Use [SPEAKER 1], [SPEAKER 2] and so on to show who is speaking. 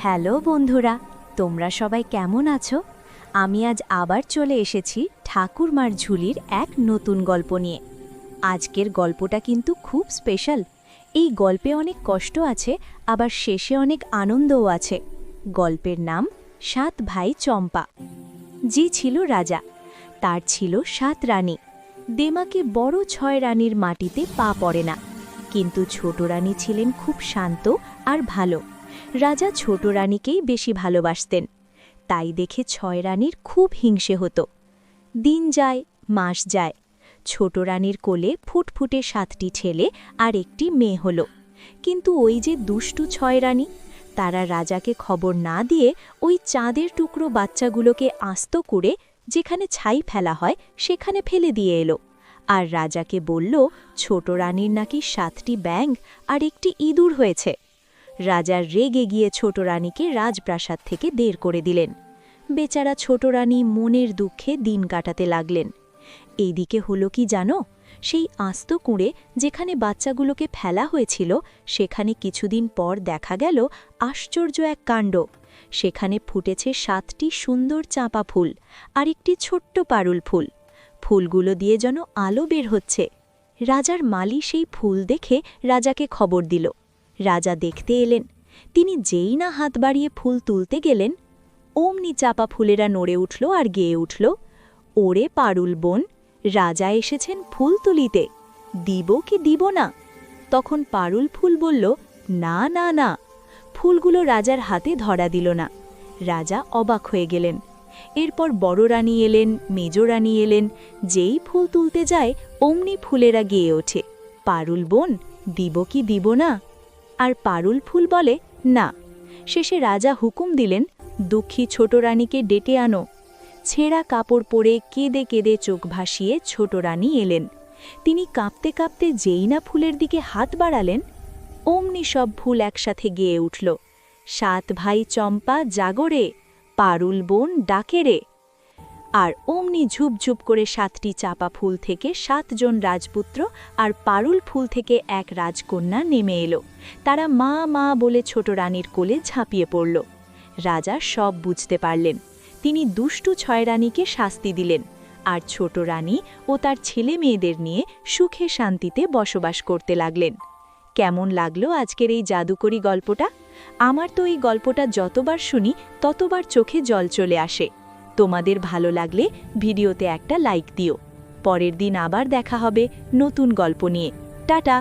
[SPEAKER 1] Hello বন্ধুরা, তোমরা সবাই কেমন আছো? আমি আজ আবার চলে এসেছি ঠাকুরমার ঝুলির এক নতুন গল্প নিয়ে। আজকের গল্পটা কিন্তু খুব স্পেশাল। এই গল্পে অনেক কষ্ট আছে, আবার শেষে অনেক আনন্দও আছে। গল্পের নাম ৭ ভাই চম্পা। জি ছিল রাজা, তার ছিল ৭ রানী। দেমাকে বড় ৬ রানীর মাটিতে পা পড়ে না, কিন্তু ছোট রানী ছিলেন খুব শান্ত আর ভালো। রাজা ছোট রানীকেই বেশি ভালোবাসতেন, তাই দেখে ৬ রানীর খুব হিংসে হতো। দিন যায়, মাস যায়, ছোট রানীর কোলে ফুটফুটে ৭টি ছেলে আর একটি মেয়ে হলো। কিন্তু ওই যে দুষ্টু ৬ রানী, তারা রাজাকে খবর না দিয়ে ওই চাঁদের টুকরো বাচ্চাগুলোকে আস্ত করে যেখানে ছাই ফেলা হয় সেখানে ফেলে দিয়ে এলো। আর রাজাকে বলল ছোট রানীর নাকি ৭টি ব্যাঙ আর একটি ইঁদুর হয়েছে। রাজা রেগে গিয়ে ছোট রানীকে রাজপ্রাসাদ থেকে বের করে দিলেন। বেচারা ছোট রানী মনের দুঃখে দিন কাটাতে লাগলেন। এইদিকে হলো কি জানো, সেই আস্ত কুঁড়ে যেখানে বাচ্চাগুলোকে ফেলা হয়েছিল সেখানে কিছুদিন পর দেখা গেল আশ্চর্য এক কাণ্ড। সেখানে ফুটেছে ৭টি সুন্দর চাঁপা ফুল আর একটি ছোট্ট পারুল ফুল। ফুলগুলো দিয়ে যেন আলো বের হচ্ছে। রাজার মালি সেই ফুল দেখে রাজাকে খবর দিল। রাজা দেখতে এলেন। তিনি যেই না হাত বাড়িয়ে ফুল তুলতে গেলেন, অমনি চাপা ফুলেরা নড়ে উঠল আর গেয়ে উঠল, ওরে পারুল বোন, রাজা এসেছেন ফুল তুলিতে, দিব কি দিব না? তখন পারুল ফুল বলল, না না না। ফুলগুলো রাজার হাতে ধরা দিল না। রাজা অবাক হয়ে গেলেন। এরপর বড় রানী এলেন, মেজ রানী এলেন। যেই ফুল তুলতে যায় অমনি ফুলেরা গেয়ে ওঠে, পারুল বোন, দিব কি দিব না? আর পারুল ফুল বলে, না। শেষে রাজা হুকুম দিলেন, দুঃখী ছোট রানীকে ডেকে আনো। ছেঁড়া কাপড় পরে কেঁদে কেঁদে চোখ ভাসিয়ে ছোট রানী এলেন। তিনি কাঁপতে কাঁপতে যেই না ফুলের দিকে হাত বাড়ালেন, অমনি সব ফুল একসাথে গেয়ে উঠল, ৭ ভাই চম্পা জাগরে, পারুল বোন ডাকে রে। আর অমনি ঝুপঝুপ করে ৭টি চাপা ফুল থেকে ৭ জন রাজপুত্র আর পারুল ফুল থেকে এক রাজকন্যা নেমে এলো। তারা মা মা বলে ছোট রানীর কোলে ঝাঁপিয়ে পড়ল। রাজা সব বুঝতে পারলেন। তিনি দুষ্টু ৬ রানীকে শাস্তি দিলেন, আর ছোট রানী ও তার ছেলে মেয়েদের নিয়ে সুখে শান্তিতে বসবাস করতে লাগলেন। কেমন লাগলো আজকের এই জাদুকরি গল্পটা? আমার তো এই গল্পটা যতবার শুনি ততবার চোখে জল চলে আসে। তোমাদের ভালো লাগলে ভিডিওতে একটা লাইক দিও। পরের দিন আবার দেখা হবে নতুন গল্প নিয়ে। টাটা।